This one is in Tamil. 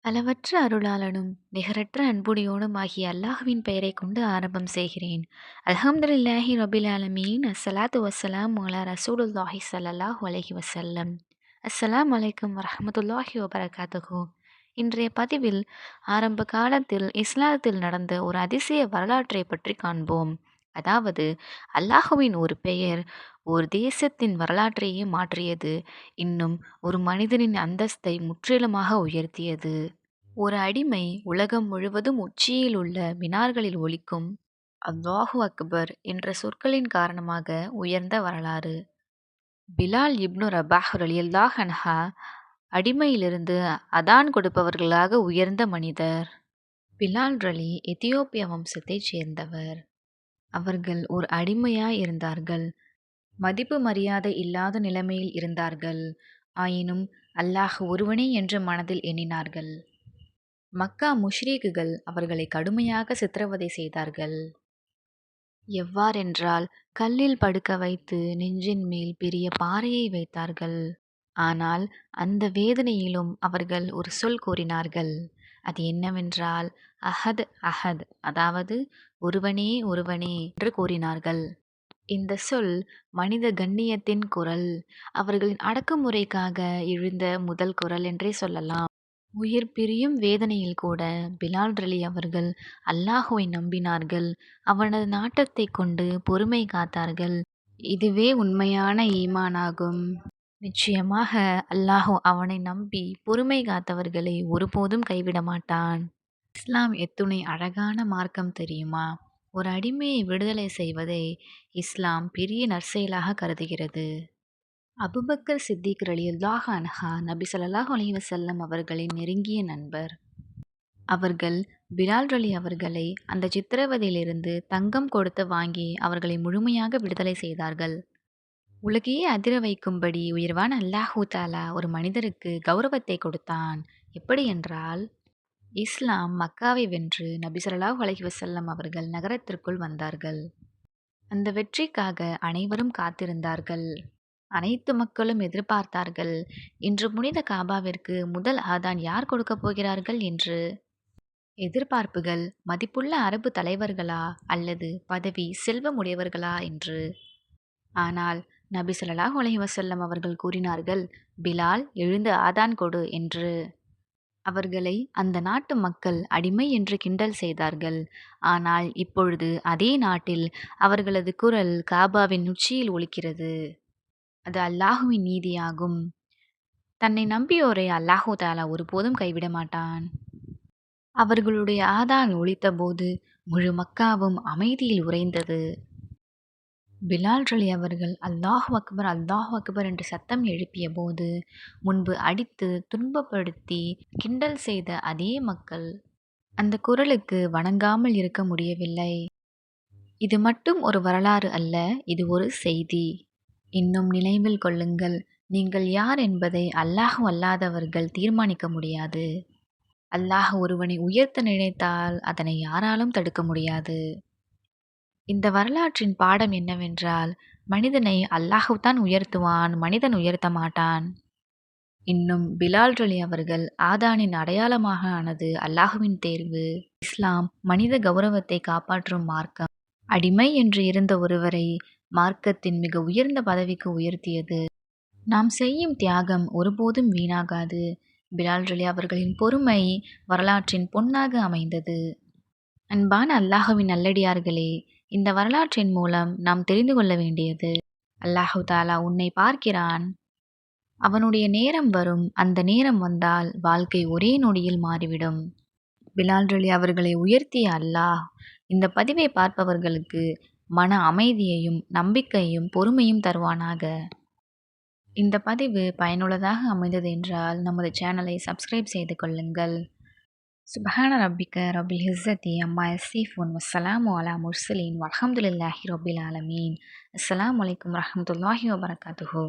அளவற்ற அருளாளனும் நிகரற்ற அன்புடையோனும் ஆகிய அல்லாஹ்வின் பெயரைக் கொண்டு ஆரம்பம் செய்கிறேன். அல்ஹம்துலில்லாஹி ரபில் ஆலமீன். அஸ்ஸலாத்து வஸ்ஸலாமு அலா ரசூலுல்லாஹி ஸல்லல்லாஹு அலைஹி வஸல்லம். அஸ்ஸலாமு அலைக்கும் வரஹ்மத்துல்லாஹி வபரகாத்துஹு. இன்றைய பதிவில் ஆரம்ப காலத்தில் இஸ்லாத்தில் நடந்த ஒரு அதிசய வரலாற்றை பற்றி காண்போம். அதாவது அல்லாஹுவின் ஒரு பெயர் ஒரு தேசத்தின் வரலாற்றையே மாற்றியது, இன்னும் ஒரு மனிதனின் அந்தஸ்தை முற்றிலுமாக உயர்த்தியது. ஒரு அடிமை உலகம் முழுவதும் உச்சியில் உள்ள மினார்களில் ஒலிக்கும் அல்லாஹு அக்பர் என்ற சொற்களின் காரணமாக உயர்ந்த வரலாறு. பிலால் இப்னு ரபாஹ் ரலியல்லாஹு அன்ஹா அடிமையிலிருந்து அதான் கொடுப்பவர்களாக உயர்ந்த மனிதர். பிலால் ரலி எத்தியோப்பிய வம்சத்தைச் சேர்ந்தவர். அவர்கள் ஒரு அடிமையாய் இருந்தார்கள். மதிப்பு மரியாதை இல்லாத நிலைமையில் இருந்தார்கள். ஆயினும் அல்லாஹ் ஒருவனே என்று மனதில் எண்ணினார்கள். மக்கா முஷ்ரிக்குகள் அவர்களை கடுமையாக சித்திரவதை செய்தார்கள். எவ்வாறென்றால் கல்லில் படுக்க வைத்து நெஞ்சின் மேல் பெரிய பாறையை வைத்தார்கள். ஆனால் அந்த வேதனையிலும் அவர்கள் ஒரு சொல் கூறினார்கள். அது என்னவென்றால் அஹத் அஹத், அதாவது ஒருவனே ஒருவனே என்று கூறினார்கள். இந்த சொல் மனித கண்ணியத்தின் குரல். அவர்களின் அடக்குமுறைக்காக எழுந்த முதல் குரல் என்றே சொல்லலாம். உயிர் பிரியும் வேதனையில் கூட பிலால் ரலி அவர்கள் அல்லாஹுவை நம்பினார்கள். அவனது நாட்டத்தை கொண்டு பொறுமை காத்தார்கள். இதுவே உண்மையான ஈமானாகும். நிச்சயமாக அல்லாஹ் அவனை நம்பி பொறுமை காத்தவர்களை ஒருபோதும் கைவிட மாட்டான். இஸ்லாம் எத்துணை அழகான மார்க்கம் தெரியுமா? ஒரு அடிமையை விடுதலை செய்வதை இஸ்லாம் பெரிய நற்செயலாக கருதுகிறது. அபுபக்கர் சித்திக் ரலியல்லாஹு அன்ஹா நபி ஸல்லல்லாஹு அலைஹி வஸல்லம் அவர்களின் நெருங்கிய நண்பர். அவர்கள் பிலால் ரலி அவர்களை அந்த சித்திரவதையிலிருந்து தங்கம் கொடுத்து வாங்கி அவர்களை முழுமையாக விடுதலை செய்தார்கள். உலகையே அதிர வைக்கும்படி உயர்வான அல்லாஹூ தாலா ஒரு மனிதருக்கு கௌரவத்தை கொடுத்தான். எப்படி என்றால், இஸ்லாம் மக்காவை வென்று நபி ஸல்லல்லாஹு அலைஹி வஸல்லம் அவர்கள் நகரத்திற்குள் வந்தார்கள். அந்த வெற்றிக்காக அனைவரும் காத்திருந்தார்கள். அனைத்து மக்களும் எதிர்பார்த்தார்கள், இன்று புனித காபாவிற்கு முதல் ஆதான் யார் கொடுக்கப் போகிறார்கள் என்று. எதிர்பார்ப்புகள் மதிப்புள்ள அரபு தலைவர்களா அல்லது பதவி செல்வம் உடையவர்களா என்று. ஆனால் நபி ஸல்லல்லாஹு அலைஹி வஸல்லம் அவர்கள் கூறினார்கள், பிலால் எழுந்து ஆதான் கொடு என்று. அவர்களை அந்த நாட்டு மக்கள் அடிமை என்று கிண்டல் செய்தார்கள். ஆனால் இப்பொழுது அதே நாட்டில் அவர்களது குரல் காபாவின் உச்சியில் ஒலிக்கிறது. அது அல்லாஹுவின் நீதியாகும். தன்னை நம்பியோரை அல்லாஹு தாலா ஒருபோதும் கைவிட மாட்டான். அவர்களுடைய ஆதான் ஒலித்தபோது முழு மக்காவும் அமைதியில் உறைந்தது. பிலால் ரலி அவர்கள் அல்லாஹு அக்பர் என்று சத்தம் எழுப்பிய போது முன்பு அடித்து துன்பப்படுத்தி கிண்டல் செய்த அதே மக்கள் அந்த குரலுக்கு வணங்காமல் இருக்க முடியவில்லை. இது மட்டும் ஒரு வரலாறு அல்ல, இது ஒரு செய்தி. இன்னும் நினைவில் கொள்ளுங்கள், நீங்கள் யார் என்பதை அல்லாஹ் அல்லாதவர்கள் தீர்மானிக்க முடியாது. அல்லாஹ் ஒருவனை உயர்த்த நினைத்தால் அதனை யாராலும் தடுக்க முடியாது. இந்த வரலாற்றின் பாடம் என்னவென்றால், மனிதனை அல்லாஹுதான் உயர்த்துவான், மனிதன் உயர்த்த மாட்டான். இன்னும் பிலால் ரலி அவர்கள் ஆதானின் அடையாளமாக ஆனது அல்லாஹுவின் தேர்வு. இஸ்லாம் மனித கௌரவத்தை காப்பாற்றும் மார்க்கம். அடிமை என்று இருந்த ஒருவரை மார்க்கத்தின் மிக உயர்ந்த பதவிக்கு உயர்த்தியது. நாம் செய்யும் தியாகம் ஒருபோதும் வீணாகாது. பிலால் ரலி அவர்களின் பொறுமை வரலாற்றின் பொன்னாக அமைந்தது. அன்பான அல்லாஹுவின் நல்லடியார்களே, இந்த வரலாற்றின் மூலம் நாம் தெரிந்து கொள்ள வேண்டியது, அல்லாஹு தாலா உன்னை பார்க்கிறான். அவனுடைய நேரம் வரும். அந்த நேரம் வந்தால் வாழ்க்கை ஒரே நொடியில் மாறிவிடும். பிலால் ரலி அவர்களை உயர்த்திய அல்லாஹ் இந்த பதிவை பார்ப்பவர்களுக்கு மன அமைதியையும் நம்பிக்கையும் பொறுமையும் தருவானாக. இந்த பதிவு பயனுள்ளதாக அமைந்தது என்றால் நமது சேனலை சப்ஸ்கிரைப் செய்து கொள்ளுங்கள். சுப்ஹான ரப்பிக ரப்பில் இஸ்ஸத்தி அம்மா யசிஃபூன் வஸ்ஸலாமு அலா முர்சலீன் வல்ஹம்துலில்லாஹி ரப்பில் ஆலமீன். அஸ்ஸலாமு அலைக்கும் வரஹ்மத்துல்லாஹி வபரகாத்துஹு.